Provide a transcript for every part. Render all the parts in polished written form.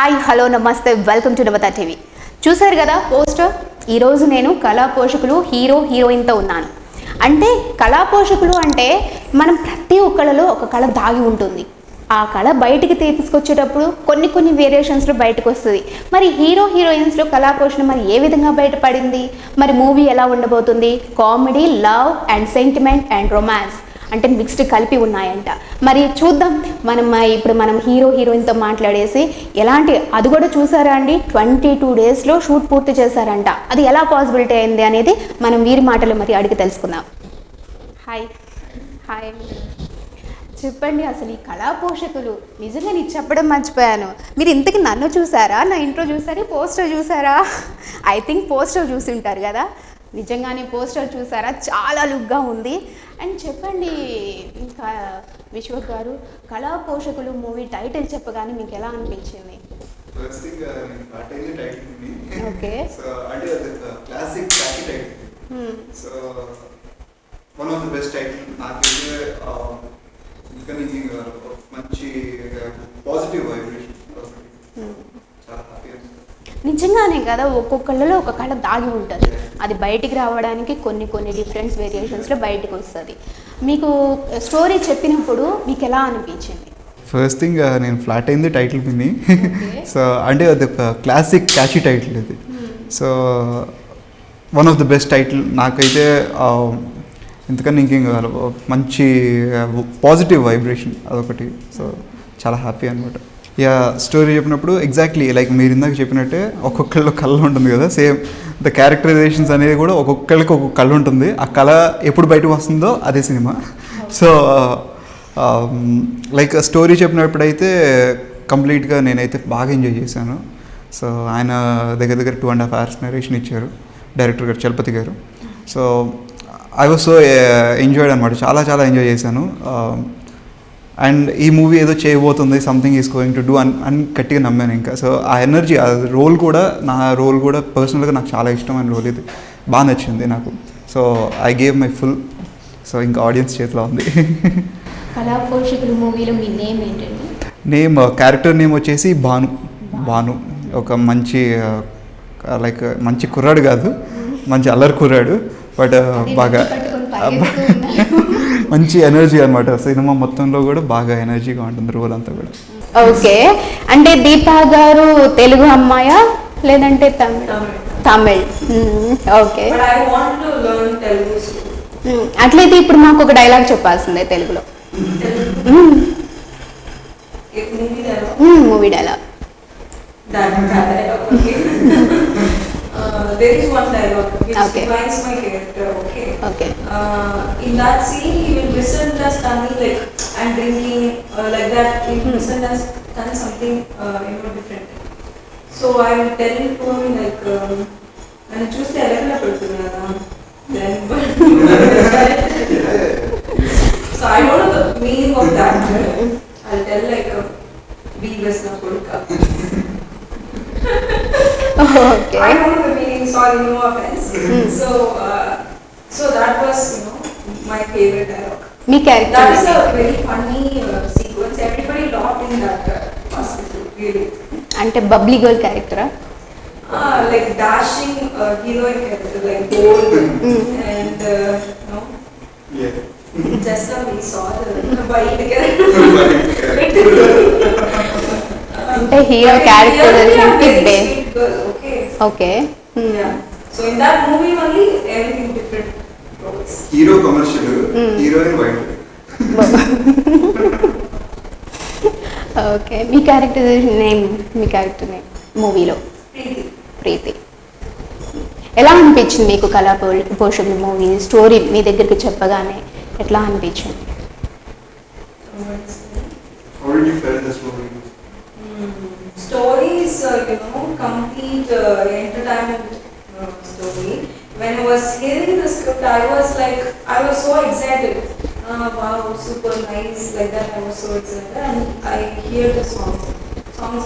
Hi hello నమస్తే welcome to Navata TV. చూసారు కదా పోస్టర్. ఈరోజు నేను కళా పోషకులు హీరో హీరోయిన్తో ఉన్నాను. అంటే కళా పోషకులు అంటే మనం ప్రతి ఒక్కళ్ళలో ఒక కళ దాగి ఉంటుంది. ఆ కళ బయటికి తీసుకొచ్చేటప్పుడు కొన్ని వేరియేషన్స్లో బయటకు వస్తుంది. మరి హీరో హీరోయిన్స్లో కళా పోషణ మరి ఏ విధంగా బయటపడింది, మరి మూవీ ఎలా ఉండబోతుంది? Comedy, love and sentiment and romance అంటే మిక్స్డ్ కలిపి ఉన్నాయంట. మరి చూద్దాం. ఇప్పుడు మనం హీరో హీరోయిన్తో మాట్లాడేసి ఎలాంటి అది కూడా చూసారా అండి, 22 డేస్లో షూట్ పూర్తి చేశారంట. అది ఎలా పాసిబిలిటీ అయింది అనేది మనం వీరి మాటలు మరి అడిగి తెలుసుకుందాం. హాయ్ హాయ్ చెప్పండి, అసలు ఈ కళా పోషకులు నిజంగా నీకు చెప్పడం మర్చిపోయాను. మీరు ఇంతకీ నన్ను చూసారా, నా ఇంట్రో చూసారా, పోస్టర్ చూసారా? ఐ థింక్ పోస్టర్ చూసి ఉంటారు కదా. నిజంగానే పోస్టర్ చూసారా, చాలా లుక్గా ఉంది. అండ్ చెప్పండి, ఇంకా విశ్వక్ గారు, కళా పోషకులు మూవీ టైటిల్ చెప్పగానే మీకు ఎలా అనిపించింది? ఓకే, అంటే classic title. So one of the best title నాకైతే. మంచి పాజిటివ్ వైబ్రేషన్, చాలా హ్యాపీ. నిజంగానే కదా, ఒక్కొక్కళ్ళలో ఒక కళ దాగి ఉంటుంది. అది బయటికి రావడానికి కొన్ని డిఫరెంట్ వేరియేషన్స్లో బయటకు వస్తుంది. మీకు స్టోరీ చెప్పినప్పుడు మీకు ఎలా అనిపించింది? ఫస్ట్ థింగ్ నేను ఫ్లాట్ అయింది టైటిల్ విని. సో అంటే అది ఒక క్లాసిక్ క్యాచీ టైటిల్ ఇది. So one of the best title నాకైతే. ఎందుకని ఇంకేం కావాలి, మంచి పాజిటివ్ వైబ్రేషన్ అదొకటి. సో చాలా హ్యాపీ అనమాట. స్టోరీ చెప్పినప్పుడు ఎగ్జాక్ట్లీ లైక్ మీరు ఇందాక చెప్పినట్టే ఒక్కొక్కళ్ళ కళ ఉంటుంది కదా, సేమ్ ద క్యారెక్టరైజేషన్స్ అనేది కూడా ఒక్కొక్కళ్ళకి ఒక్కొక్క కళ ఉంటుంది. ఆ కళ ఎప్పుడు బయటకు వస్తుందో అదే సినిమా. సో లైక్ స్టోరీ చెప్పినప్పుడైతే కంప్లీట్గా నేనైతే బాగా ఎంజాయ్ చేశాను. సో ఆయన దగ్గర 2.5 hours నరేషన్ ఇచ్చారు డైరెక్టర్ గారు, చలపతి గారు. So I was so enjoyed అనమాట, చాలా ఎంజాయ్ చేశాను. అండ్ ఈ మూవీ ఏదో చేయబోతుంది, something is going to do అని గట్టిగా నమ్మాను ఇంకా. సో ఆ ఎనర్జీ, ఆ రోల్ కూడా, నా రోల్ కూడా పర్సనల్గా నాకు చాలా ఇష్టమైన రోల్ ఇది, బాగా నచ్చింది నాకు. So I gave my full. So ఇంకా ఆడియన్స్ చేతిలో ఉంది. కళా పోషకులు మూవీలో మీ నేమ్ ఏంటండి? నేమ్, క్యారెక్టర్ నేమ్ వచ్చేసి భాను. ఒక మంచి లైక్ మంచి కుర్రాడు కాదు, మంచి అల్లరి కుర్రాడు, బట్ బాగా మంచి ఎనర్జీ అనమాట. సినిమా మొత్తంలో కూడా బాగా ఎనర్జీగా ఉంటుంది రోల్ అంతా కూడా. ఓకే, అంటే దీపా గారు తెలుగు అమ్మాయా లేదంటే తమిళ్? ఓకే, అట్లయితే ఇప్పుడు మాకు ఒక డైలాగ్ చెప్పాల్సిందే తెలుగులో. Movie dialogue. There is one dialogue which defines my character. Okay. In that scene, he will misunderstand me like I'm drinking, like that. He will misunderstand something, different. So I will tell him to him like, I choose the elegant person. Then, so I don't know the meaning of that. I'll tell like, be best na polka. Okay. I don't know the meaning, sorry, no offense. So that was, my favorite dialogue. Me character. That is a very funny sequence. Everybody laughed in that hospital, really. Ante bubbly girl character. Like dashing heroine character, like bold and Yeah. Just now we saw the wild character. అంటే hero character okay. So in that movie only everything different roles. Hero commercial, heroine white. Okay, మీ character name మూవీలో? ప్రీతి. ఎలా అనిపించింది మీకు కళా పోషకులు movie story మీ దగ్గరికి చెప్పగానే ఎట్లా అనిపించింది? How did you feel this movie? Story is, complete entertainment story. When I was hearing the script, I was so excited. Wow, super nice, like that. I was so excited, and I hear the songs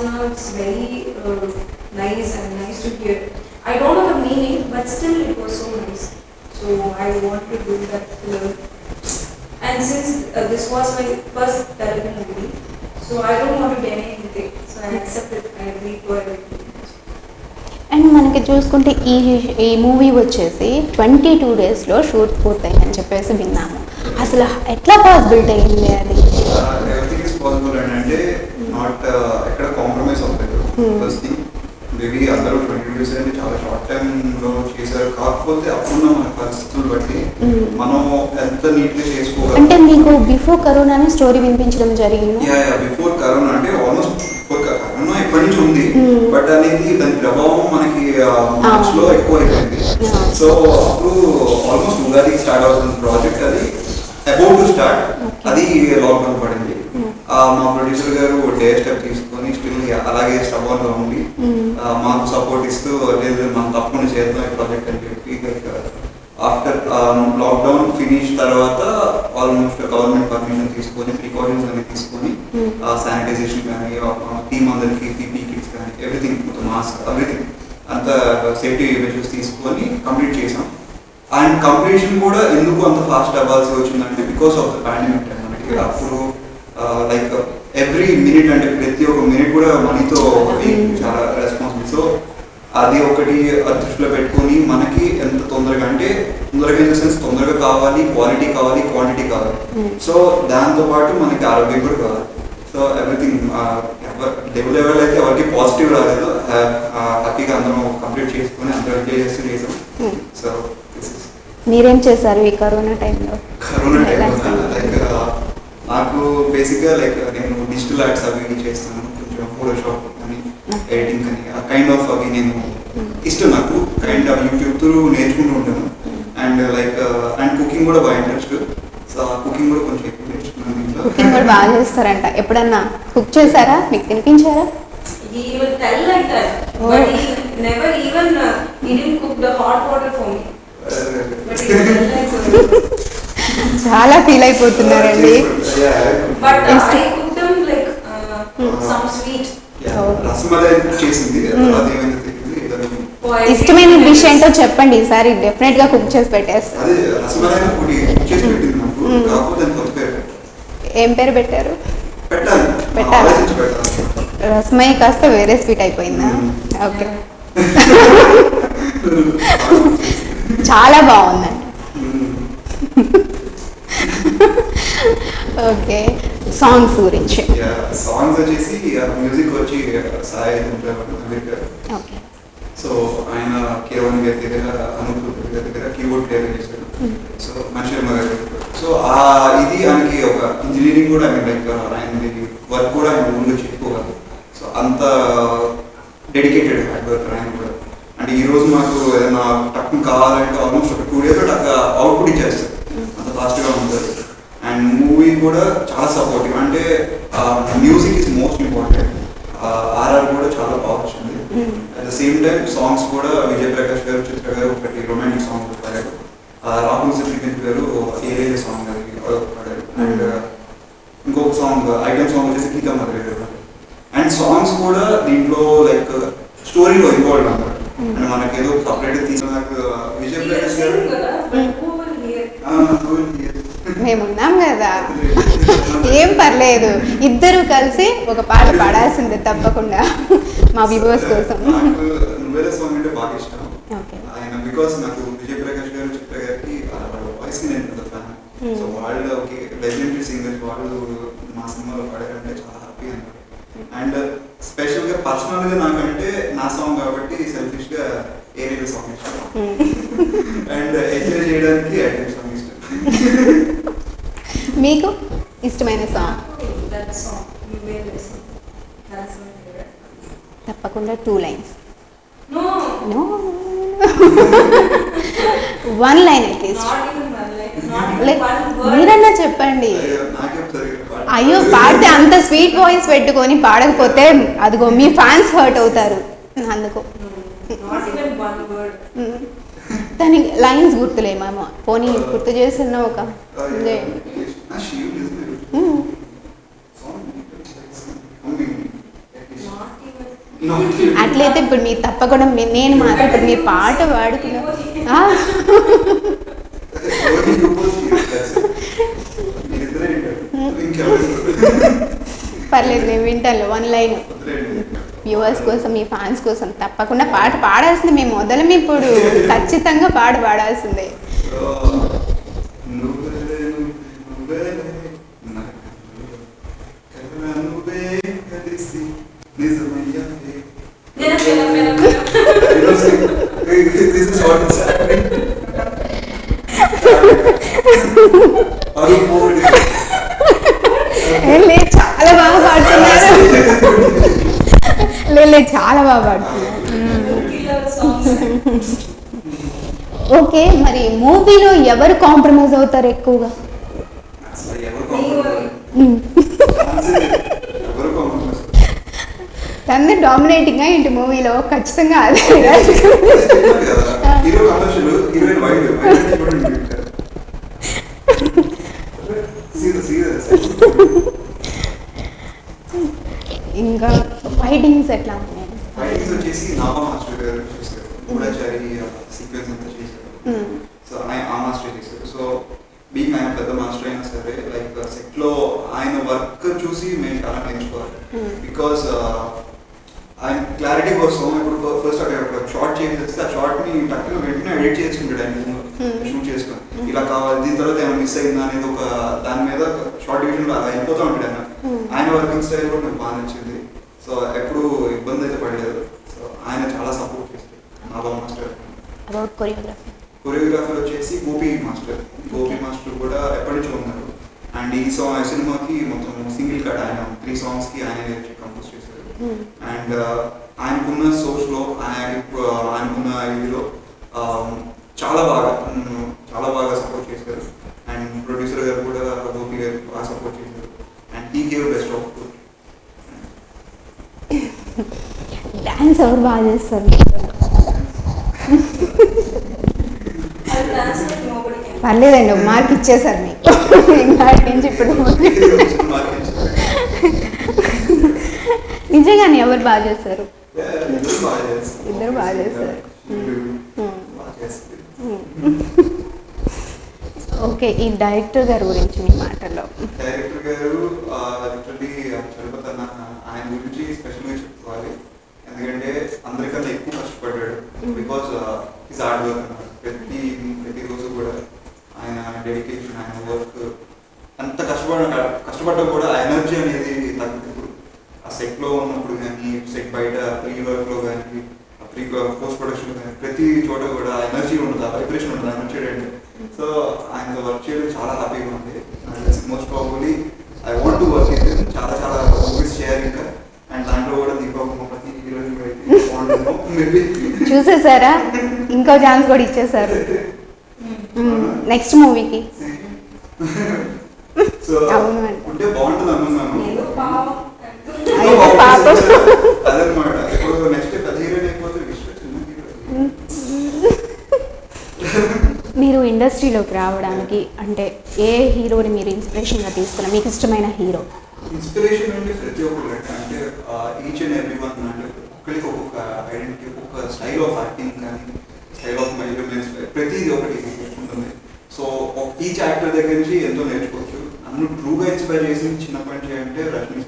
now. It's very nice and nice to hear. I don't know the meaning, but still it was so nice. So I want to do that film. And since this was my first Telugu movie, so I don't want to deny అంతే. So I accept it, I agree to everything. And మనకి చూసుకుంటే ఈ movie వచ్చేసి 22 డేస్లో shoot పూర్తయిందని చెప్పేసి విన్నాము. అసలు ఎట్లా పాసిబిలిటీ అయింది అది? ఎవ్రీథింగ్ ఇస్ పాసిబుల్ అండి. అంటే నాట్ ఎక్కడ కాంప్రమైజ్ అవ్వలేదు. ఫస్ట్ థింగ్ మేబీ అందరూ 22 డేస్ అంటే చాలా షార్ట్ టైంలో చేశారు. కాకపోతే అప్పుడున్న మన పరిస్థితులు బట్టి మనం ఎంత నీట్గా చేసుకోవాలి. అంటే మీకు బిఫోర్ కరోనానే స్టోరీ వినిపించడం జరిగింది? బిఫోర్ కరోనా అంటే ఆల్మోస్ట్ బిఫోర్ కరోనా ఎప్పటి నుంచి ఉంది, బట్ అనేది దాని ప్రభావం మనకి మార్చ్ లో ఎక్కువ అయిపోయింది. సో అప్పుడు ఆల్మోస్ట్ ఉగాదికి స్టార్ట్ అవుతుంది ప్రాజెక్ట్. అది అబౌట్ టు స్టార్ట్, అది లాక్డౌన్ పడింది. మా ప్రొడ్యూసర్ గారు డే స్టెప్ తీసుకొని స్టిల్ అలాగే స్టబన్ గా ఉండి మాకు సపోర్ట్ ఇస్తూ, లేదు మనం తప్పకుండా చేద్దాం ఈ ప్రాజెక్ట్ అని చెప్పి ఆఫ్టర్ లాక్డౌన్ ఫినిష్ తర్వాత ఆల్మోస్ట్ గవర్నమెంట్ పర్మిషన్ తీసుకొని ప్రికాషన్స్ అన్ని తీసుకొని శానిటైజేషన్ కానీ టీమ్ అందరికి పీపీ కిట్స్ కానీ ఎవ్రీథింగ్, మాస్క్ ఎవ్రీథింగ్ అంత సేఫ్టీ మెజర్స్ తీసుకొని కంప్లీట్ చేసాం. అండ్ కంప్లీషన్ కూడా ఎందుకు అంత ఫాస్ట్ అవ్వాల్సి వచ్చిందంటే because of the pandemic time. మనకి అప్పుడు లైక్ ఎవ్రీ మినిట్ అంటే ప్రతి ఒక్క మినిట్ కూడా మనీతో చాలా రెస్పాన్సిబుల్. సో అది ఒకటి దృష్టిలో పెట్టుకొని మనకి ఎంత తొందరగా అంటే తొందరగా ఇన్ ద సెన్స్ తొందరగా కావాలి, క్వాలిటీ కావాలి, క్వాంటిటీ కావాలి. సో దాంతో పాటు మనకి ఆరోగ్యం కూడా కావాలి. సో ఎవ్రీథింగ్ లెవెల్ అయితే ఎవరికి పాజిటివ్ రాలేదు. హ్యాపీగా అందరం కంప్లీట్ చేసుకొని అందరూ ఎంజాయ్ చేస్తూ చేసాం. సో మీరేం చేశారు ఈ కరోనా టైంలో? కరోనా టైంలో లైక్ నాకు బేసిక్గా లైక్ నేను డిజిటల్ ఆర్ట్స్ అవి చేస్తాను, కొంచెం ఫోటోషాప్ అని ఎడిటింగ్ అని ఆ కైండ్ ఆఫ్ అవి నేను ఇష్టం. నాకు కైండ్ ఆఫ్ యూట్యూబ్ త్రూ నేర్చుకుంటూ ఉంటాను. అండ్ లైక్ అండ్ కుకింగ్ కూడా బాగా ఇంట్రెస్ట్. సో ఆ కుకింగ్ కూడా కొంచెం ఎక్కువ నేర్చుకున్నాను. ఇంట్లో కుకింగ్ కూడా బాగా చేస్తారంట. ఎప్పుడన్నా కుక్ చేశారా? మీకు తినిపించారా? He will tell like that, but he never even he didn't cook the hot water for me. But he will tell like that. చాలా ఫీల్ అయిపోతున్నారండి. But I cooked them like some sweet. Rasmalai చేసింది. అదేమైంది తెలియదు. ఇష్టమైన dish ఏంటో చెప్పండి, ఈసారి definite గా కుక్ చేసి పెట్టేస్తాను. అదే రసమలై ఒకటి చేసి పెట్టింది నాకు. కాకపోతే దాని కొత్త పేరు. ఏం పేరు పెట్టారు? పెట్టాలి. రసమై కాస్త వేరే స్వీట్ అయిపోయిందా? ఓకే. చాలా బాగుందండి. ఓకే, సాంగ్స్ గురించి. సాంగ్స్ వచ్చేసి మ్యూజిక్ వచ్చి సాయి గారు. ఓకే. సో ఆయన కేవన్ గారి దగ్గర, అనూప్ గారి దగ్గర కీబోర్డ్ ప్లేయర్ చేశారు. సో మనిషిమ్మ గారు. సో ఇది ఆయనకి ఒక ఇంజనీరింగ్ కూడా లైక్ ఆయన వర్క్ కూడా ఆయన ముందు చెప్పుకోగలరు. సో అంత డెడికేటెడ్ హార్డ్ వర్క్ ఆయన కూడా. అంటే ఈ రోజు మాకు ఏదైనా టక్కు కావాలంటే ఆల్మోస్ట్ ఒక 2 days టక్ అవుట్పుట్ ఇచ్చేస్తారు, అంత ఫాస్ట్గా ఉంటుంది. అండ్ మూవీ కూడా చాలా సపోర్టివ్. అంటే music is most important. RR కూడా చాలా బాగా వచ్చింది. At the same time songs కూడా విజయ్ ప్రకాష్ గారు, చిత్ర గారు ఒకటి రొమాంటిక్ సాంగ్ పాడారు. రాహుల్ శ్రీకాంత్ గారు ఏరియా సాంగ్ అది పాడారు. అండ్ ఇంకొక సాంగ్ ఐటమ్ సాంగ్ వచ్చేసి గీతా మధురి గారు. అండ్ సాంగ్స్ కూడా దీంట్లో లైక్ స్టోరీలో ఇన్వాల్వ్ అన్నమాట. అండ్ మనకి ఏదో సపరేట్ తీసుకు నాకు విజయ్ ప్రకాష్ గారు మేము ఉన్నాం కదా, ఏం పర్లేదు. ఇద్దరు కలిసి ఒక పాట పాడాల్సిందే తప్పకుండా మా వ్యూవర్స్ కోసం. నువ్వేరే సాంగ్ అంటే బాగా ఇష్టం. ఓకే. ఆయన బికాస్ నాకు విజయ్ ప్రకాష్ గారు, చిత్ర గారికి వాళ్ళ వాయిస్ నేను పెద్ద ఫ్యాన్. సో వాళ్ళు ఒక లెజెండరీ సింగర్స్, వాళ్ళు మా సినిమాలో పాడారంటే చాలా హ్యాపీ అన్నమాట. అండ్ స్పెషల్గా పర్సనల్గా నాకంటే నా సాంగ్ కాబట్టి సెల్ఫిష్గా ఏరియా సాంగ్ ఇష్టం. అండ్ ఎంజాయ్ చేయడానికి ఐటమ్ సాంగ్ ఇష్టం. మీకు ఇష్టమైన సాంగ్? తప్పకుండా 2 lines. No. No. 1 line at least. Not even 1 line. Not even Like, 1 word. మీరన్నా చెప్పండి. అయ్యో, పాడితే అంత స్వీట్ వాయిస్ పెట్టుకొని పాడకపోతే అదిగో మీ ఫ్యాన్స్ హర్ట్ అవుతారు. అందుకు Not even 1 word. దానికి లైన్స్ గుర్తులేమేమో, పోనీ గుర్తు చేసిన ఒక అట్లయితే ఇప్పుడు మీరు తప్పకుండా నేను మాత్రం ఇప్పుడు మీ పాట పాడుతున్నా. పర్లేదు నేను వింటాను 1 లైన్ వ్యూవర్స్ కోసం మీ ఫ్యాన్స్ కోసం తప్పకుండా పాట పాడాల్సింది మేము మొదలం ఇప్పుడు ఖచ్చితంగా పాడాల్సిందే. లేదు చాలా బాగా పాడుతున్నారు, లేదు చాలా బాగా పాడుతున్నారు. ఓకే, మరి మూవీలో ఎవరు కాంప్రమైజ్ అవుతారు ఎక్కువగా? తను డామినేటింగ్ గా ఏంటి మూవీలో? ఖచ్చితంగా అదే. ఇంకా ఫైటింగ్స్ ఎట్లా ఉన్నాయి? ఫైటింగ్స్ వచ్చేసి నామా మాస్టర్ గారు చేశారు, గూఢచారి సీక్వెన్స్ అంతా చేశారు. సో ఆ మాస్టర్ చేశారు. సో బీయింగ్ ఆయన పెద్ద మాస్టర్ అయినా సరే లైక్ సెట్ లో ఆయన వర్క్ చూసి మేము చాలా నేర్చుకోవాలి. బికాస్ ఆయన క్లారిటీ కోసం ఇప్పుడు ఫస్ట్ అక్కడ షార్ట్ చేసేస్తే ఆ షార్ట్ ని టక్కున వెంటనే ఎడిట్ చేసుకుంటాడు ఆయన షూట్ చేసుకుని, ఇలా కావాలి దీని తర్వాత ఏమైనా మిస్ అయిందా అనేది ఒక దాని మీద షార్ట్ డివిజన్ వెళ్ళిపోతూ ఉంటాడు ఆయన. ఆయన వర్కింగ్ స్టైల్ కూడా నాకు బాగా నచ్చింది. సో ఎప్పుడు ఇబ్బంది అయితే పడలేదు. సో ఆయన చాలా సపోర్ట్ చేస్తారు నాబా మాస్టర్. అబౌట్ కొరియోగ్రఫీ, కొరియోగ్రాఫర్ వచ్చేసి గోపి మాస్టర్ కూడా ఎప్పటి నుంచో ఉన్నారు. అండ్ ఈ సినిమాకి మొత్తం సింగిల్ కట్ ఆయన 3 songs కి ఆయన కంపోజ్ చేశారు. అండ్ ఆయనకున్న సోర్స్ లో ఆయనకున్న ఇదిలో చాలా బాగా సపోర్ట్ చేశారు. అండ్ ప్రొడ్యూసర్ గారు కూడా గోపి గారు బాగా సపోర్ట్ చేశారు. And he gave best of good. Dance ఎవరు బాగా చేస్తారు? పర్లేదండి, మార్క్ ఇచ్చేసారు మీకు నుంచి ఇప్పుడు. నిజంగానే ఎవరు బాగా చేస్తారు? ఇద్దరు బాగా చేస్తారు. ఓకే, ఈ డైరెక్టర్ గారి గురించి మీ మాటల్లో. డైరెక్టర్ గారు లిటరల్లీ చలపతి ఆయన గురించి స్పెషల్గా చెప్పుకోవాలి. ఎందుకంటే అందరికన్నా ఎక్కువ కష్టపడ్డాడు. బికాస్ ఈజ్ హార్డ్ వర్క్ అన్నమాట. ప్రతిరోజు కూడా ఆయన డెడికేషన్, ఆయన వర్క్ అంత కష్టపడ్డా కూడా ఆ ఎనర్జీ అనేది తగ్గదు. ఆ సెట్ లో ఉన్నప్పుడు కానీ, సెట్ బయట ప్రీ వర్క్ లో కానీ, ప్రీ పోస్ట్ ప్రొడక్షన్ కానీ ప్రతి చోట కూడా ఎనర్జీ ఉంటుంది, ఆ వైబ్రేషన్ ఉంటుంది ఆయన వచ్చేటంటే. సో ఆయనతో వర్క్ చేయడం చాలా హ్యాపీగా ఉంది. Most probably I want to work with him. చాలా మూవీస్ చేయాలి ఇంకా. అండ్ దాంట్లో కూడా దీపావళి హీరోయిన్ చూసేసారా? ఇంకో ఛాన్స్ కూడా ఇచ్చేసారు నెక్స్ట్ మూవీకి. సో ఉంటే బాగుంటుంది అనుకున్నాను. పాపం అదనమాట. ఇప్పుడు నెక్స్ట్ పెద్ద హీరోయిన్ అయిపోతే మీరు ఇండస్ట్రీలోకి రావడానికి అంటే ఏ హీరోని మీరు ఇన్స్పిరేషన్గా తీసుకున్నారు? మీకు ఇష్టమైన హీరో? ఇన్స్పిరేషన్ అంటే ప్రతి ఒక్కరు అంటే ఈచ్ అండ్ ఎవ్రీ వన్ అంటే ఒక్కరికి ఒక్కొక్క ఐడెంటిటీ, ఒక్కొక్క స్టైల్ ఆఫ్ యాక్టింగ్ కానీ, స్టైల్ ఆఫ్ మెజర్మెంట్స్ ప్రతిదీ ఒకటి ఉంటుంది. సో ఈచ్ యాక్టర్ దగ్గర నుంచి ఎంతో నేర్చుకోవచ్చు. నన్ను ట్రూగా ఇన్స్పైర్ చేసింది చిన్నప్పటి నుంచి అంటే రష్మి.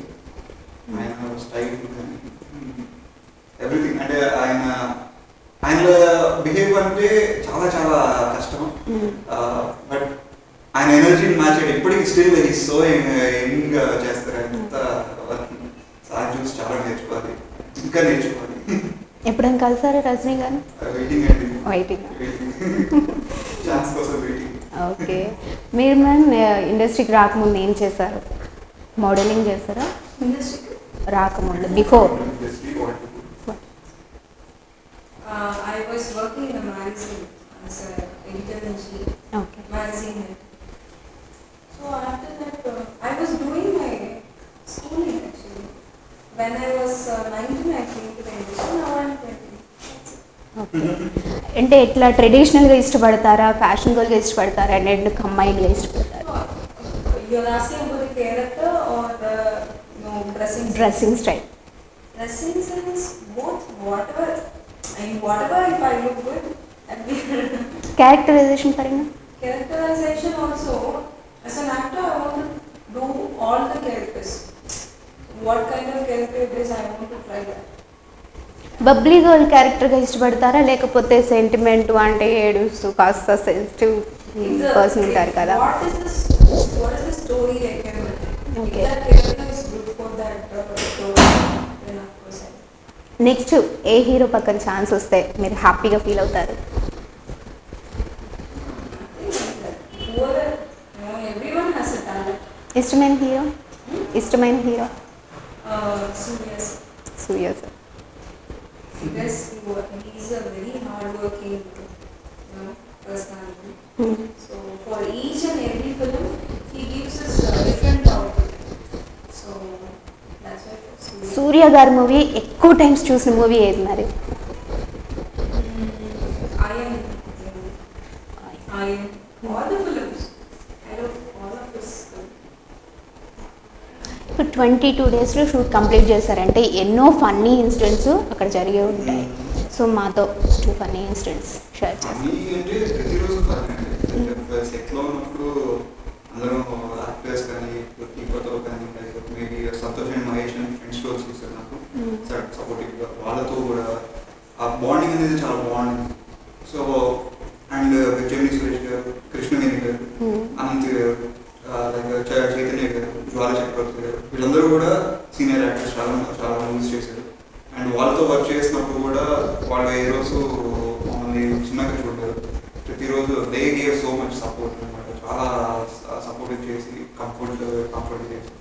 ఆయన స్టైల్ కానీ ఎవ్రీథింగ్ అంటే ఆయన బిహేవ్ అంటే చాలా కష్టం. బట్ ఆయన ఎనర్జీని మ్యాచ్ చేయడం ఇప్పటికీ స్టిల్ సో యంగ్ చేస్తారు. అంత వర్క్ సార్ చూసి చాలా నేర్చుకోవాలి, ఇంకా నేర్చుకోవాలి. ఎప్పుడైనా కలిసారా రజనీ గారు? వెయిటింగ్ అండి, వెయిటింగ్ ఛాన్స్ కోసం వెయిటింగ్. ఓకే, మీరు మ్యామ్ ఇండస్ట్రీకి రాకముందు ఏం చేశారు? మోడలింగ్ చేస్తారా? రాకముందు before? I was working in a magazine as an editor in chief. Okay. Magazine head. So after that, I was doing my schooling actually. When I was 19, I came to the industry. Now I'm 20. Okay, అంటే ఎట్లా ట్రెడిషనల్గా ఇష్టపడతారా, ఫ్యాషనబుల్గా ఇష్టపడతారా, రెండు కంబైన్డ్గా ఇష్టపడతారా? You're asking about the character or the dressing style? Dressing sense, both, whatever. Whatever, if I look good, I'll be characterization పరంగా? Characterization also, as an actor, I want to do all the characters. what kind of character it is, I want to try that. Bubbly girl క్యారెక్టర్గా ఇష్టపడతారా లేకపోతే sentiment అంటే ఏడుస్తూ కాస్త sensitive person ఉంటారు కదా? What is the story requirement? Okay. If that character is good for that story, then of course I. Next A hero పక్కన chance వస్తే మీరు హ్యాపీగా ఫీల్ అవుతారు? Whoever, everyone has a talent. ఇష్టమైన హీరో? ఇష్టమైన hero Surya sir. Surya sir. Because he's a very hardworking, personality. So for each and every film, he gives us a different output. So that's why Surya. సూర్య గారి movie ఎక్కువ times చూసిన movie ఏది మరి? I am all the films. I love all of his films. ఇప్పుడు 22 డేస్లో shoot complete చేశారంటే ఎన్నో funny incidents అక్కడ జరిగే ఉంటాయి. సో మాతో 2 ఫన్నీ ఇన్సిడెంట్స్ షేర్ చేస్తాం. ఫన్నీ అంటే ప్రతిరోజు ఫన్నీ అండి. సెట్లో ఉన్నప్పుడు అందరూ యాక్టర్స్ కానీ కీపర్తో కానీ మేబీ సంతోష్ అండ్ మహేష్ అని ఫ్రెండ్స్ కూడా చూస్తారు నాకు సపోర్టివ్గా. వాళ్ళతో కూడా ఆ బాండింగ్ అనేది చాలా బాగుంది. సో అండ్ జెమిని సురేష్ గారు, కృష్ణవేణి గారు, అనంత్ గారు, లైక్ చైతన్య గారు, జ్వాల చక్రవర్తి గారు, వీళ్ళందరూ కూడా సీనియర్ యాక్టర్స్ చాలా మూవీస్ చేశారు. అండ్ వాళ్ళతో వర్క్ చేసినప్పుడు కూడా వాళ్ళు ఏ రోజు మమ్మల్ని చిన్నగా చూడారు. ప్రతిరోజు they gave so much support అనమాట. చాలా సపోర్ట్ చేసి కంఫర్ట్ చేసి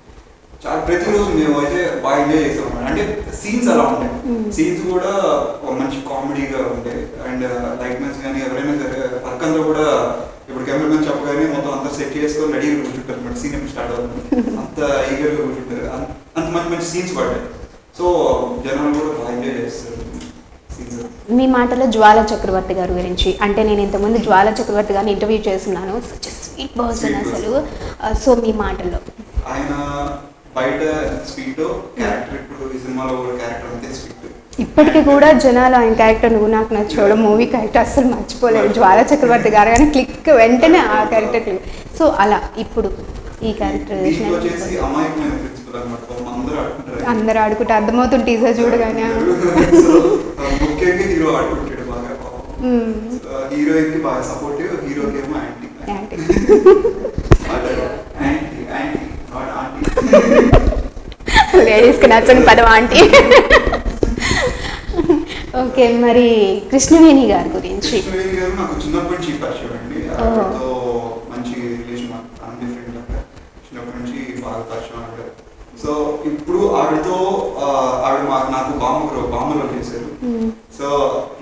చాలా ప్రతిరోజు మేము అయితే బాగా ఎంజాయ్ చేస్తాం అన్నమాట. అంటే సీన్స్ అలా ఉంటాయి. సీన్స్ కూడా ఒక మంచి కామెడీగా ఉంటాయి. అండ్ లైట్మెన్స్ కానీ ఎవరైనా సరే పక్కంతా కూడా ఇప్పుడు కెమెరామెన్ చెప్పగానే మొత్తం అంతా సెట్ చేసుకొని రెడీగా కూర్చుంటారు అనమాట. సీన్ ఎప్పుడు స్టార్ట్ అవుతుంది అంత ఈగర్గా కూర్చుంటారు. అంత మంచి మంచి సీన్స్ పడ్డాయి. సో జనాలు కూడా బాగా ఎంజాయ్ చేస్తారు సీన్స్. మీ మాటలో జ్వాల చక్రవర్తి గారి గురించి అంటే నేను ఇంతకుముందు జ్వాల చక్రవర్తి గారిని ఇంటర్వ్యూ చేస్తున్నాను. సచ్ స్వీట్ పర్సన్ అసలు. సో మీ మాటల్లో ఆయన బయట స్వీట్ క్యారెక్టర్, ఇప్పుడు ఈ సినిమాలో కూడా క్యారెక్టర్ అంతే స్వీట్. ఇప్పటికీ కూడా జనాలు ఆయన క్యారెక్టర్ నువ్వు నాకు నచ్చోడు మూవీ క్యారెక్టర్ అస్సలు మర్చిపోలేదు. జ్వాల చక్రవర్తి గారు కానీ క్లిక్ వెంటనే ఆ క్యారెక్టర్ క్లిక్. సో అలా ఇప్పుడు ఈ క్యారెక్టర్ వచ్చేసి అమాయకమైన ప్రిన్సిపల్ అనమాట. అందరూ ఆడుకుంటే అర్థమవుతుంది టీజర్ చూడగానే. ముఖ్యంగా హీరో ఆడుకుంటాడు బాగా. హీరోయిన్ కి బాగా సపోర్టివ్, హీరోకి ఏమో యాంటీ. లేడీస్కి నచ్చని పదం ఆంటీ. ఓకే, మరి కృష్ణవేణి గారి గురించి. కృష్ణవేణి గారు నాకు చిన్నప్పటి నుంచి పరిచయం అండి. ఆవిడతో మంచి రిలేషన్, డిఫరెంట్ చిన్నప్పటి నుంచి బాగా పరిచయం ఆవిడ. సో ఇప్పుడు ఆవిడతో ఆవిడ నాకు బామ్మలో చేశారు. సో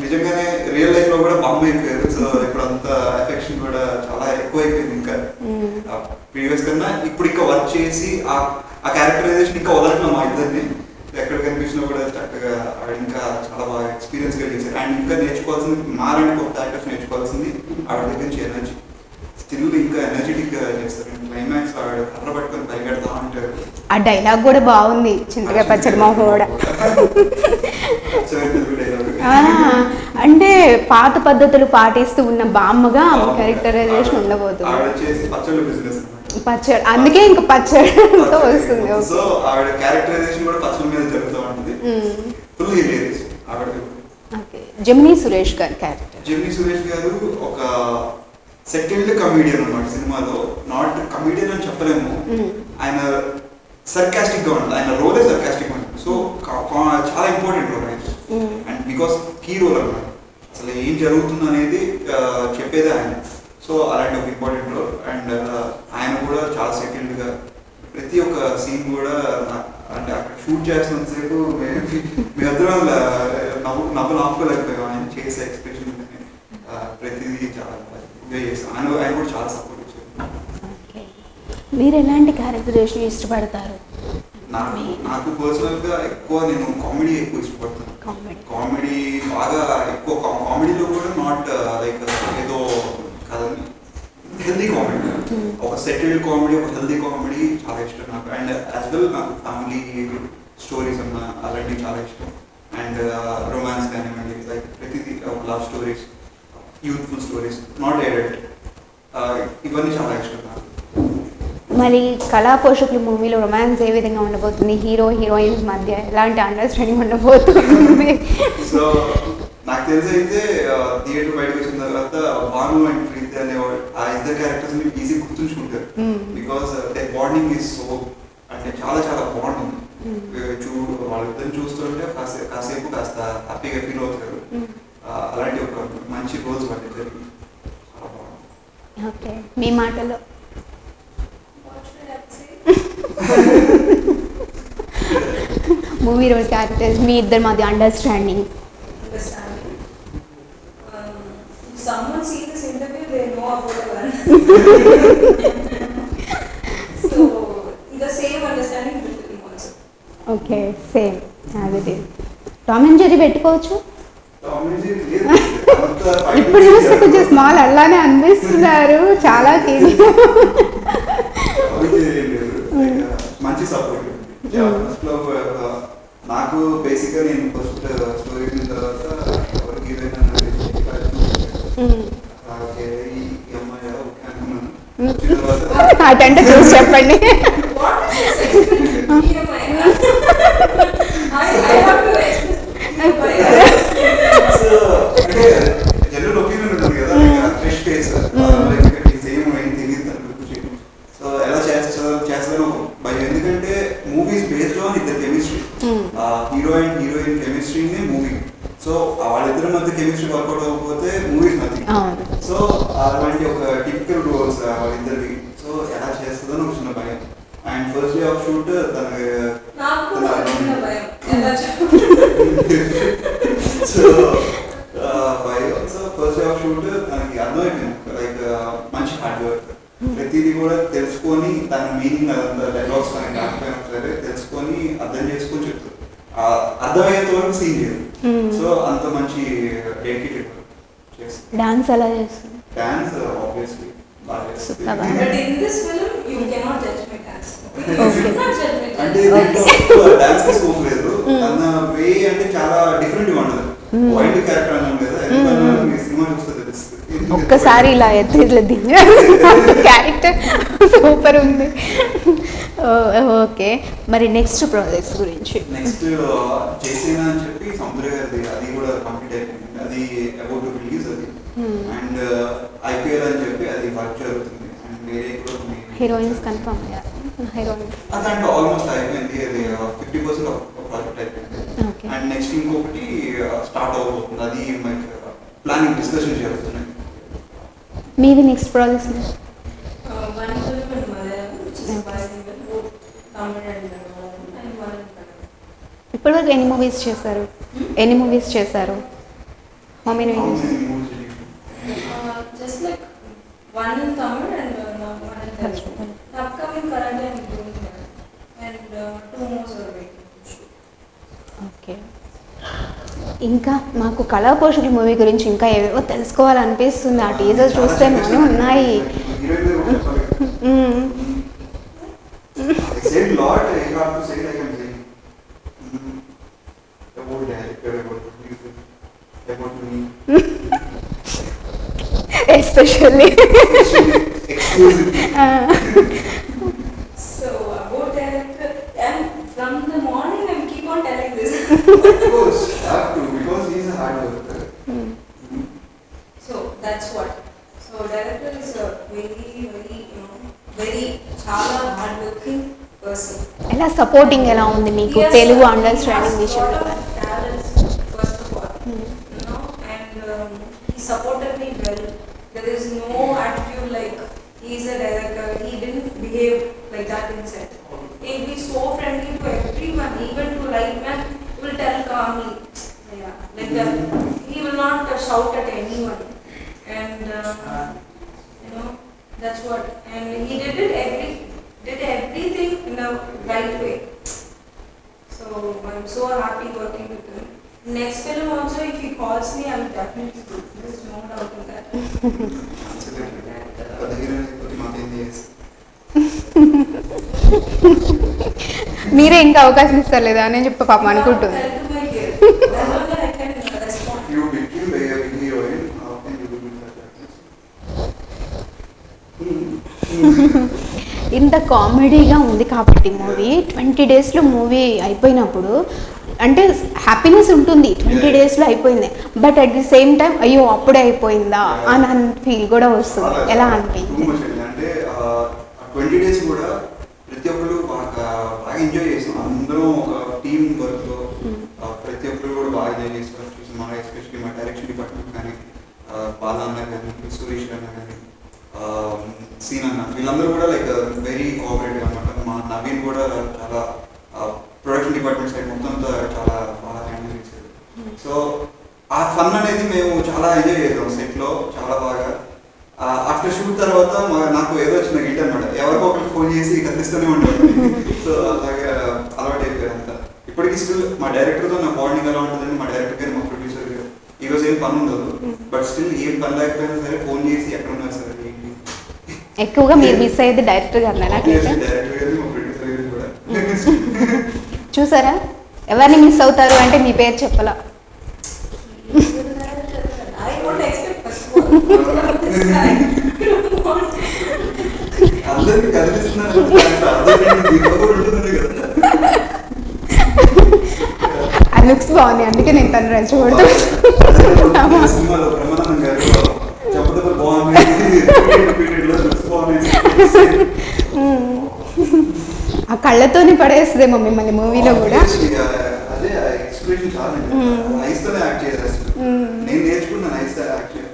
నిజంగానే రియల్ లైఫ్ లో కూడా బామ్మ అయిపోయారు. సో ఇప్పుడు అంత ఎఫెక్షన్ కూడా చాలా ఎక్కువ అయిపోయింది. ఇంకా ప్రీవియస్ కన్నా ఇప్పుడు ఇంకా వర్క్ చేసి ఆ క్యారెక్టరైజేషన్ ఇంకా వదలట్లేదు మా ఇద్దరిని. ఎక్కడ కనిపించినా కూడా చక్కగా ఆవిడ ఇంకా చాలా బాగా ఎక్స్పీరియన్స్ గా చేశారు. అండ్ ఇంకా నేర్చుకోవాల్సింది, మారండి కొత్త యాక్టర్స్ నేర్చుకోవాల్సింది ఆవిడ దగ్గర నుంచి ఎనర్జీ. స్టిల్ ఇంకా ఎనర్జెటిక్ గా చేస్తారు. క్లైమాక్స్ ఆవిడ కర్ర పట్టుకొని పైకెడతా ఉంటారు. ఆ డైలాగ్ కూడా బాగుంది, చింతగా పచ్చడి మొహం కూడా. అంటే పాత పద్ధతులు పాటిస్తూ ఉన్న బామ్మగా క్యారెక్టరైజేషన్ ఉండబోతుంది. ఆవిడ చేసి పచ్చళ్ళు బిజినెస్, పచ్చడి, అందుకే ఇంకా పచ్చడితో వస్తుంది. సో ఆవిడ క్యారెక్టరైజేషన్ కూడా పచ్చడి మీద జరుగుతూ ఉంటుంది. ఫుల్ హిలేరియస్ ఆవిడ. ఓకే, జెమిని సురేష్ గారి క్యారెక్టర్. జెమిని సురేష్ గారు ఒక సెకండ్ కమీడియన్ అన్నమాట సినిమాలో. నాట్ కమీడియన్ అని చెప్పలేము. ఆయన సర్కాస్టిక్ గా ఉంటుంది. ఆయన రోలే సర్కాస్టిక్ ఉంటుంది. సో చాలా ఇంపార్టెంట్ రోల్ ఆయన. అండ్ బికాస్ కీ రోల్ అన్నమాట. అసలు ఏం జరుగుతుంది అనేది చెప్పేదే ఆయన. సో అలాంటి ఒక ఇంపార్టెంట్ రోల్. అండ్ ఆయన కూడా చాలా సెకండ్ గా ప్రతి ఒక్క సీన్ కూడా అంటే అక్కడ షూట్ చేస్తున్నంతసేపు మేమిద్దరం నవ్వు ఆపుకోలేకపోయాం. ఆయన చేసే ఎక్స్ప్రెషన్ ప్రతిదీ చాలా ఎంజాయ్ చేస్తాం. ఆయన కూడా చాలా సపోర్ట్ ఇచ్చారు. మీరు ఎలాంటి క్యారెక్టరైజేషన్ ఇష్టపడతారు? నాకు పర్సనల్ గా ఎక్కువ నేను కామెడీ ఎక్కువ ఇష్టపడతాను. కామెడీ బాగా ఎక్కువ. కామెడీలో కూడా నాట్ లైక్ ఏదో కాదండి, హెల్దీ కామెడీ. ఒక సెటిల్డ్ కామెడీ, ఒక హెల్దీ కామెడీ చాలా ఇష్టం నాకు. అండ్ యాజ్ వెల్ నాకు ఫ్యామిలీ స్టోరీస్ అన్న అలాంటివి చాలా ఇష్టం. అండ్ రొమాన్స్ కానివ్వండి, లైక్ ప్రతిదీ love stories, youthful stories, not adult, ఇవన్నీ చాలా ఇష్టం నాకు. మరి కళా పోషకులు మూవీలో రొమాన్స్ ఏ విధంగా ఉండబోతుంది, హీరో హీరోయిన్స్ మధ్య ఎలాంటి అండర్స్టాండింగ్ ఉండబోతుంది? సో నాకు తెలిసి అయితే థియేటర్ బయటకు వచ్చిన తర్వాత భాను అండ్ ప్రీతి అనేవాడు ఆ ఇద్దరు క్యారెక్టర్స్ ని ఈజీ గుర్తుంచుకుంటారు. Because their bonding is so అంటే చాలా చాలా బాండింగ్. చూడు వాళ్ళిద్దరిని చూస్తుంటే కాసేపు కాస్త హ్యాపీగా ఫీల్ అవుతారు. అలాంటి ఒక మంచి రోజు వాళ్ళకి జరిగింది. చాలా బాగుంది. ఓకే, మీ మాటలో మూవీ రోల్ క్యారెక్టర్స్ మీ ఇద్దరి మధ్య understanding. If someone sees this interview, they know about the one. So the same understanding between them also. Okay, same as it is. Tom and Jerry పెట్టుకోవచ్చు. ఇప్పుడు చూస్తే కొంచెం స్మాల్ అలానే అనిపిస్తున్నారు, చాలా మంచి సపోర్ట్. నాకు బేసిక్గా నేను ఫస్ట్ స్టోరీ విన్న తర్వాత ఎవరికి ఏదైనా అటంటే చూసి చెప్పండి. జనరల్ ఒపీనియన్ ఉంటుంది కదా, ఫ్రెష్ ఫేస్ సేమ్ ఏం తెలియదు. సో ఎలా చేస్తాను భయం, ఎందుకంటే మూవీస్ బేస్డ్ ఆన్ ఇద్దరు కెమిస్ట్రీ, హీరో అండ్ హీరోయిన్ కెమిస్ట్రీనే మూవీ. సో వాళ్ళిద్దరి మధ్య కెమిస్ట్రీ వర్కౌట్ అవ్వకపోతే మూవీస్ మధ్య. సో అలాంటి ఒక టిపికల్ రోల్స్ వాళ్ళిద్దరికి. సో ఎలా చేస్తుందని ఒక చిన్న భయం. And first day of shoot so first day of shoot తనకి అర్థమైపోయింది, లైక్ మంచి హార్డ్ వర్క్. ప్రతిదీ కూడా తెలుసుకొని దాని మీనింగ్ అదంతా డైలాగ్స్ మనకి రాకపోయినా సరే తెలుసుకొని అర్థం చేసుకొని చెప్తారు. అర్థమయ్యేంత వరకు సీన్ చేయదు. సో అంత మంచి డెడికేటెడ్ చేస్తారు. డాన్స్ ఎలా చేస్తుంది? డాన్స్ ఆబ్వియస్లీ బాగా చేస్తుంది. But in this film, you cannot judge my dance. You should not judge my dance. అంటే డాన్స్ కి స్కోప్ లేదు. తన వే అంటే చాలా డిఫరెంట్ గా ఉండదు. వైల్డ్ క్యారెక్టర్ అన్నాం కదా, ఎందుకన్నా మీ సినిమా చూస్తే తెలుస్తుంది. ఒక్కసారి ఇలా ఎత్తి ఇట్లా దిగారు, క్యారెక్టర్ సూపర్ ఉంది. ఓకే, మరి నెక్స్ట్ ప్రాజెక్ట్స్ గురించి? నెక్స్ట్ చేసేనా అని చెప్పి సముద్ర గారిది అది కూడా కంప్లీట్ అయిపోయింది. అది అబౌట్ టు రిలీజ్ అది. అండ్ ఐపీఎల్ అని చెప్పి అది వర్క్ జరుగుతుంది. అండ్ వేరే కూడా హీరోయిన్స్ కన్ఫర్మ్ అయ్యారు. హీరోయిన్స్ అదంటే ఆల్మోస్ట్ అయిపోయింది. అది 50% ఆఫ్ ప్రాజెక్ట్ అయిపోయింది. అండ్ నెక్స్ట్ ఇంకొకటి స్టార్ట్ అవబోతుంది. అది మనకి ప్లానింగ్ డిస్కషన్ జరుగుతున్నాయి. మీది next projects? One film in Malayalam, which is bilingual, both Tamil and Malayalam, and one in Kannada. ఇప్పటివరకు ఎన్ని మూవీస్ చేశారు? How many movies? Just like one in Tamil and one in Telugu. The upcoming Kannada I'm doing that, and 2 more are waiting to shoot. Okay, ఇంకా మాకు కళా పోషకుల movie గురించి ఇంకా ఏవేవో తెలుసుకోవాలనిపిస్తుంది. ఆ టీజర్ చూస్తే మనం ఉన్నాయి. Especially So about director, and from the morning I keep on telling this. Of course, have to, because he is a hard worker. So that's what. So director is a very, very chala hardworking person. ఎలా supporting ఎలా ఉంది మీకు Telugu understanding విషయంలో? Talents first of all, and he supported me well. There is no attitude like he is a director. He didn't behave like that in set. He'll be so friendly to everyone, even to lightman. He will tell calmly, yeah, like that. He will not shout at anyone, and that's what. And he did everything in a right way. So I'm so happy working with him. Next film also, if he calls me, I will definitely do. There's no doubt in that. మీరే ఇంకా అవకాశం ఇస్తలేదా అని చెప్పి పాపం అనుకుంటుంది. ఇంత కామెడీగా ఉంది కాబట్టి మూవీ 20 డేస్లో మూవీ అయిపోయినప్పుడు అంటే హ్యాపీనెస్ ఉంటుంది 20 డేస్లో అయిపోయింది, but at the same time అయ్యో అప్పుడే అయిపోయిందా అని ఫీల్ కూడా వస్తుంది. ఎలా అనిపించింది? అంటే 20 డేస్ కూడా ప్రతి ఒక్కరు బాగా ఎంజాయ్ చేస్తాం. అందరం ఒక టీమ్ వర్క్లో ప్రతి ఒక్కరు కూడా బాగా ఎంజాయ్ చేస్తారు. మన ఎస్పెషల్లీ మా డైరెక్షన్ డిపార్ట్మెంట్ కానీ బాలా అన్న కానీ సురేష్ అన్న కానీ సీన్ అన్న వీళ్ళందరూ కూడా లైక్ వెరీ కోఆపరేటివ్ అనమాట. మా నవీన్ కూడా చాలా ప్రొడక్షన్ డిపార్ట్మెంట్ సైడ్ మొత్తం చాలా బాగా హ్యాండిల్ చేశారు. సో ఆ ఫన్ అనేది మేము చాలా ఎంజాయ్ చేసాం సెట్లో చాలా బాగా. ఆఫ్టర్ షూట్ తర్వాత నాకు ఏదో వచ్చిన గిట్ అనమాట, ఎవరికో ఒకరికి ఫోన్ చేసి కనిపిస్తూనే ఉంటాను. సో అలాగే అలవాటు అయిపోయారు అంతా. ఇప్పటికీ స్టిల్ మా డైరెక్టర్తో నా బాండింగ్ ఎలా ఉంటుందని మా డైరెక్టర్ గారు మా ప్రొడ్యూసర్ గారు ఈరోజు ఏం పని ఉండదు, బట్ స్టిల్ ఏం పని లేకపోయినా సరే ఫోన్ చేసి ఎక్కడ ఉన్నారు సార్ ఏంటి. ఎక్కువగా మీరు మిస్ అయ్యేది డైరెక్టర్ గారు డైరెక్టర్ గారు మా ప్రొడ్యూసర్ గారు కూడా. చూసారా ఎవరిని మిస్ అవుతారు అంటే మీ పేరు చెప్పలా. I won't expect first of all. అందరికి కనిపిస్తున్నారు ఆ లుక్స్ బాగున్నాయి, అందుకే నేను తను రెచ్చగొడుతూ సినిమాలో బ్రహ్మానందం గారు చెప్పడం బాగుంది, ఆ కళ్ళతోని పడేస్తుందేమో మిమ్మల్ని మూవీలో కూడా. అదే ఎక్స్ప్రెషన్ చాలా ఐస్తోనే యాక్ట్ చేయాలి. నేను నేర్చుకున్నాను ఐస్తో యాక్ట్ చేయాలి.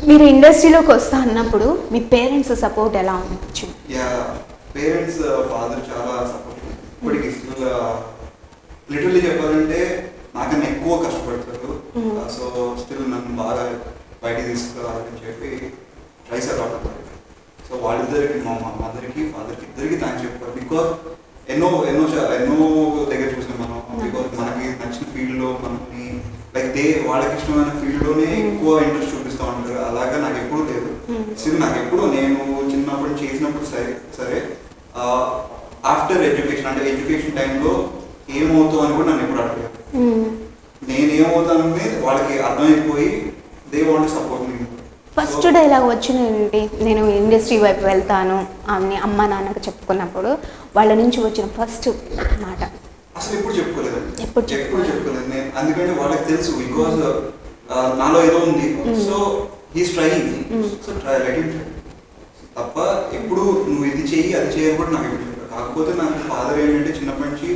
మీరు ఇండస్ట్రీలోకి వస్తా అన్నప్పుడు మీ పేరెంట్స్ సపోర్ట్ ఎలా ఉండొచ్చు? పేరెంట్స్ ఫాదర్ చాలా సపోర్ట్. ఇప్పటికి స్టిల్ లిటరల్లీ చెప్పాలంటే నాకన్నా ఎక్కువ కష్టపడతారు. సో స్టిల్ నన్ను బాగా బయటికి తీసుకురావాలని చెప్పి ట్రై చేస్తారు. సో వాళ్ళిద్దరికి మా మదర్కి ఫాదర్కి ఇద్దరికి థ్యాంక్స్ చెప్పారు. బికాస్ ఎన్నో దగ్గర చూసాం మనం. బికాస్ మనకి నచ్చిన ఫీల్డ్లో మనకి లైక్ వాళ్ళకి ఇష్టమైన ఫీల్డ్లోనే ఎక్కువ ఇంట్రెస్ట్ చూపిస్తూ ఉంటారు. అలాగా నాకు ఎప్పుడూ లేదు. స్టిల్ నాకు ఎప్పుడు నేను చిన్నప్పుడు చేసినప్పుడు సరే ఆఫ్టర్ ఎడ్యుకేషన్ అంటే ఎడ్యుకేషన్ టైంలో ఏమవుతావు అని కూడా నన్ను ఎప్పుడు అడిగారు. నేను ఏమవుతానని వాళ్ళకి అర్థమైపోయి they want support me. First dialogue వచ్చింది నేను ఇండస్ట్రీ వైపు వెళ్తాను అని అమ్మ నాన్నకు చెప్పుకున్నప్పుడు వాళ్ళ నుంచి వచ్చిన ఫస్ట్ మాట అసలు ఎప్పుడు చెప్పుకోలేదు. ఎప్పుడు చెప్పుకోలేదు నేను, ఎందుకంటే వాళ్ళకి తెలుసు బికాజ్ నాలో ఏదో ఉంది. So he's trying, so try let him try తప్ప ఎప్పుడు నువ్వు ఇది చెయ్యి అది చేయని కూడా నాకు ఎప్పుడు చెప్పారు. కాకపోతే నాకు ఫాదర్ ఏంటంటే చిన్నప్పటి నుంచి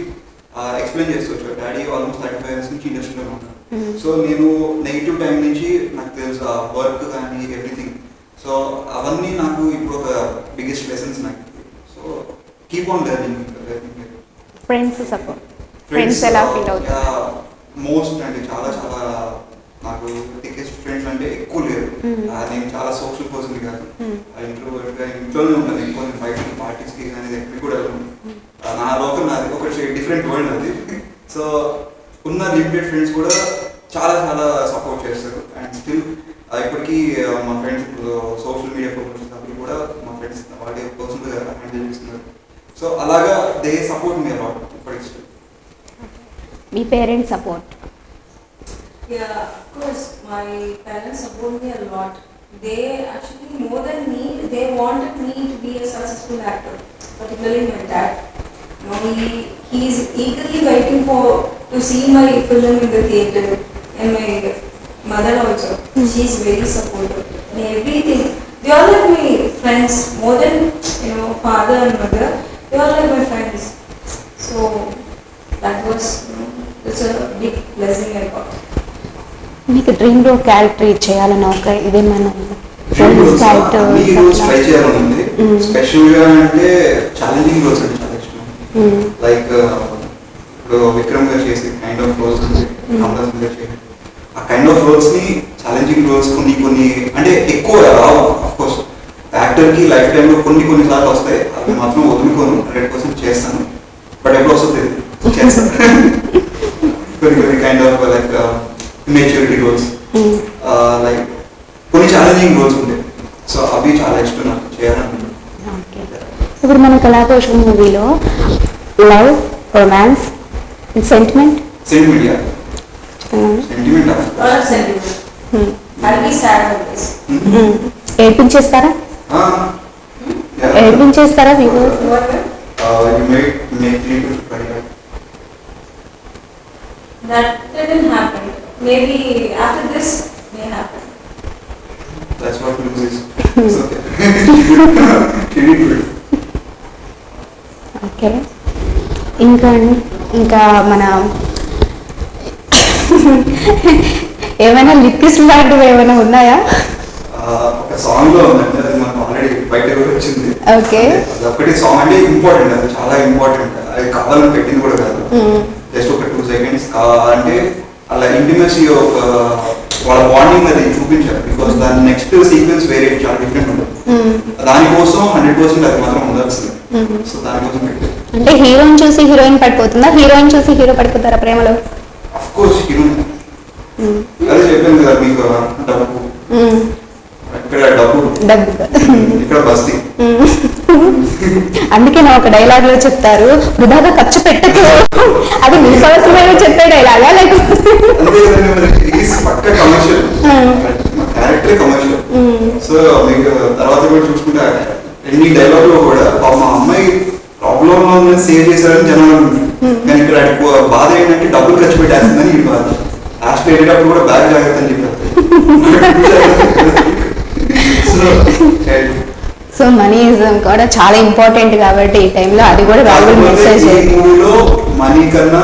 ఎక్స్ప్లెయిన్ చేస్తూ వచ్చారు. డాడీ ఆల్మోస్ట్ 35 years నుంచి ఇండస్ట్రీలో ఉంటాను. సో నేను నెగిటివ్ టైం నుంచి నాకు తెలుసు వర్క్ కానీ ఎవ్రీథింగ్. సో అవన్నీ నాకు ఇప్పుడు ఒక బిగ్గెస్ట్ లెసన్స్ నాకు. So keep on learning. Friends support, friends ఎలా ఫీల్ అవుతారు? మోస్ట్ అంటే చాలా చాలా నాకు థికెస్ట్ ఫ్రెండ్స్ అంటే ఎక్కువ లేరు. నేను చాలా సోషల్ పర్సన్ కాదు, ఇంట్రోవర్ట్గా ఇంట్లోనే ఉంటాను ఎక్కువ. నేను బయటకి పార్టీస్కి కానీ ఎక్కడికి కూడా వెళ్ళను. నా లోకల్ నాది ఒక డిఫరెంట్ వరల్డ్ అది. సో ఉన్న లిమిటెడ్ ఫ్రెండ్స్ కూడా చాలా చాలా సపోర్ట్ చేస్తారు. అండ్ స్టిల్ ఇప్పటికీ మా ఫ్రెండ్స్ ఇప్పుడు సోషల్ మీడియా ప్రోగ్రామ్స్ అప్పుడు కూడా మా ఫ్రెండ్స్ వాళ్ళే పర్సనల్గా హ్యాండిల్ చేస్తున్నారు. సో అలాగా దే సపోర్ట్ మీ అలాట్ ఇప్పటికి still. Me parents support? Yeah, of course, my parents support me a lot. They actually, more than me, they wanted me to be a successful actor, particularly my dad. You know, he's eagerly waiting to see my film in the theatre, and my mother also. She's very supportive in everything. They are like my friends, more than father and mother. They are like my friends. So that was, it's a big blessing I got. మీకు dream role character చేయాలని ఒక ఇదేమన్నా try చేయాలని ఉంది. స్పెషల్గా అంటే challenging roles అంటే చాలా ఇష్టం. లైక్ ఇప్పుడు విక్రమ్ గారు చేసే కైండ్ ఆఫ్ రోల్స్ ఉంది, కమలాసన్ గారు చేసే ఆ కైండ్ ఆఫ్ రోల్స్ ని ఛాలెంజింగ్ రోల్స్ కొన్ని అంటే ఎక్కువ రావు. ఆఫ్ కోర్స్ యాక్టర్కి లైఫ్ టైంలో కొన్ని సార్లు వస్తాయి, అవి మాత్రం వదులుకోను, 100% చేస్తాను. బట్ ఎప్పుడు వస్తుంది చేస్తాను. కొన్ని kind of like maturity roles, like కొన్ని ఛాలెంజింగ్ రోల్స్ ఉంటాయి. సో అవి చాలా ఇష్టం నాకు చేయాలనుకుంటున్నాను. ఇప్పుడు మన కళాపోషణ మూవీలో love, romance, sentiment I'll be sad always. ఏడ్పించేస్తారా? ఏడిపించేస్తారా viewers? What? You make 3 to 5 lakhs. That didn't happen. Maybe after this may happen. That's what lose is. It's okay. She did good. Okay, ఇంకా మన ఏమైనా liquids లాంటివి ఏమైనా ఉన్నాయా? ఒక song లో ఉందండి, అది మనకు ఆల్రెడీ బయట కూడా వచ్చింది. ఓకే. అది ఒకటి సాంగ్ అంటే ఇంపార్టెంట్, అది చాలా ఇంపార్టెంట్. అది కావాలని పెట్టింది కూడా కాదు, జస్ట్ ఒక 2 seconds అంటే అలా ఇంటిమసీ ఒక వాళ్ళ బాండింగ్ అది చూపించారు. బికాస్ దాని నెక్స్ట్ సీక్వెన్స్ వేరే చాలా డిఫరెంట్ ఉంటుంది. దానికోసం 100% అది మాత్రం ఉండాల్సింది. సో దానికోసం పెట్టారు. అంటే హీరోయిన్ చూసి హీరోయిన్ పడిపోతుందా, హీరోయిన్ చూసి హీరో పడిపోతారా ప్రేమలో? Of course heroine. అదే చెప్పాను కదా మీకు, డబ్బు ఇక్కడ డబ్బు ఇక్కడ బస్తీ. అందుకే నా ఒక డైలాగ్ లో చెప్తారు, వృధాగా ఖర్చు పెట్టకు, అది నీ అవసరమైన చెప్పే డైలాగా లేకపోతే అంతే కదండి, మరి పక్క కమర్షియల్, క్యారెక్టర్ కమర్షియల్. సో మీకు తర్వాత కూడా చూసుకుంటే ఎన్ని డైలాగ్ లో కూడా మా అమ్మాయి ప్రాబ్లం లో ఉందని సేవ్ చేశారని జనాలు ఉంటుంది. కానీ ఇక్కడ బాధ ఏంటంటే డబ్బులు ఖర్చు పెట్టేస్తుందని ఈ బాధ. లాస్ట్ వెళ్ళేటప్పుడు కూడా బ్యాగ్ జాగ్రత్త అని చెప్పారు. సో మనీజం కూడా చాలా ఇంపార్టెంట్ కాబట్టి ఈ టైంలో అది కూడా వాల్యుబుల్ మెసేజ్. మూవీలో మనీ కన్నా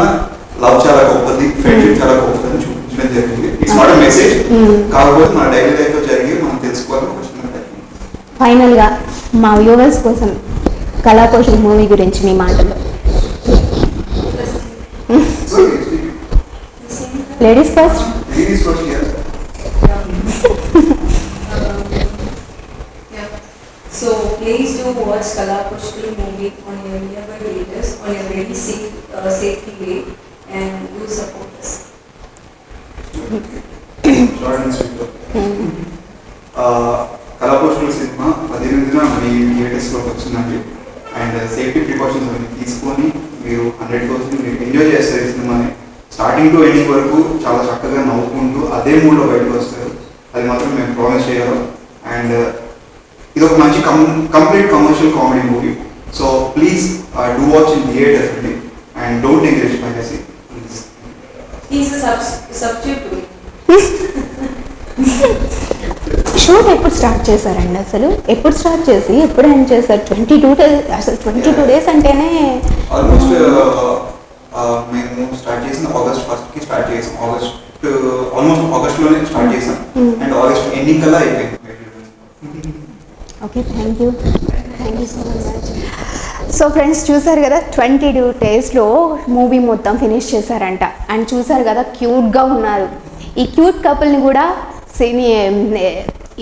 లవ్ చాలా గొప్పది, ఫ్రెండ్షిప్ చాలా గొప్పది అని చూపించడం జరిగింది. ఇట్స్ నాట్ ఎ మెసేజ్, కాకపోతే మన డైలీ లైఫ్ లో జరిగి మనం తెలుసుకోవాలని క్వశ్చన్. ఫైనల్ గా మా వ్యూవర్స్ కోసం కళాపోషణ మూవీ గురించి మీ మాటలు. Ladies first. So please do watch Kalaposhkali movie on your nearby theaters on your very safety way, and do support us. Kalaposhana సినిమా 18న మన థియేటర్స్లోకి వచ్చిందండి. అండ్ సేఫ్టీ ప్రికాషన్స్ అన్ని తీసుకొని మీరు 100% మీరు ఎంజాయ్ చేస్తారు ఈ సినిమాని. స్టార్టింగ్ టు ఎండింగ్ వరకు చాలా చక్కగా నవ్వుకుంటూ అదే మూడ్లో బయటకు వస్తారు, అది మాత్రం మేము ప్రామిస్ చేయాలి. అండ్ ఇది ఒక మంచి complete commercial comedy movie. So please do watch in theatres అండి, and don't encourage piracy please. He's a substitute to me. Shoot ఎప్పుడు స్టార్ట్ చేశారండి? అసలు ఎప్పుడు స్టార్ట్ చేసి ఎప్పుడు ఎండ్ చేశారు? 22 days. అసలు 22 days అంటేనే ఆల్మోస్ట్ మేము స్టార్ట్ చేసిన August 1st స్టార్ట్ చేసాం. ఆల్మోస్ట్ ఆగస్ట్లోనే స్టార్ట్ చేసాం అండ్ ఆగస్ట్ ఎండింగ్ కల్లా అయిపోయింది. Okay, thank you so much. So friends చూసారు కదా, 22 daysలో మూవీ మొత్తం ఫినిష్ చేశారంట. అండ్ చూసారు కదా, క్యూట్గా ఉన్నారు. ఈ క్యూట్ కపుల్ని కూడా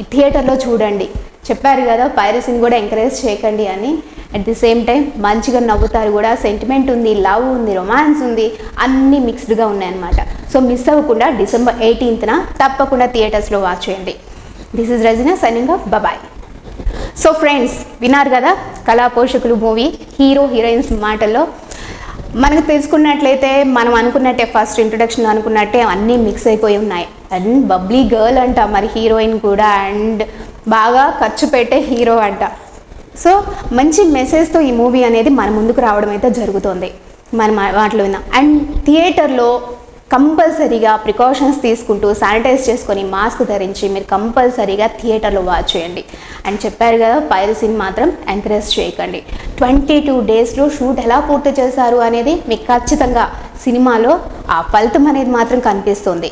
ఈ థియేటర్లో చూడండి. చెప్పారు కదా, పైరసీని కూడా ఎంకరేజ్ చేయకండి అని. అట్ ది సేమ్ టైం మంచిగా నవ్వుతారు కూడా, సెంటిమెంట్ ఉంది, లవ్ ఉంది, రొమాన్స్ ఉంది, అన్నీ మిక్స్డ్గా ఉన్నాయన్నమాట. సో మిస్ అవ్వకుండా December 18th తప్పకుండా థియేటర్స్లో వాచ్ చేయండి. This is Rajina signing off, bye. So friends విన్నారు కదా కళాపోషకులు మూవీ హీరో హీరోయిన్స్ మాటల్లో. మనకు తెలుసుకున్నట్లయితే మనం అనుకున్నట్టే ఫస్ట్ ఇంట్రొడక్షన్ అనుకున్నట్టే అన్నీ మిక్స్ అయిపోయి ఉన్నాయి. అండ్ బబ్లీ గర్ల్ అంట మరి హీరోయిన్ కూడా, అండ్ బాగా ఖర్చు పెట్టే హీరో అంట. సో మంచి మెసేజ్తో ఈ మూవీ అనేది మన ముందుకు రావడం అయితే జరుగుతుంది మన మాటలు విన్నాం. అండ్ థియేటర్లో కంపల్సరీగా ప్రికాషన్స్ తీసుకుంటూ శానిటైజ్ చేసుకొని మాస్క్ ధరించి మీరు కంపల్సరీగా థియేటర్లో వాచ్ చేయండి. అండ్ చెప్పారు కదా, పైరసీని మాత్రం ఎంకరేజ్ చేయకండి. 22 daysలో షూట్ ఎలా పూర్తి చేశారు అనేది మీకు ఖచ్చితంగా సినిమాలో ఆ ఫలితం అనేది మాత్రం కనిపిస్తుంది.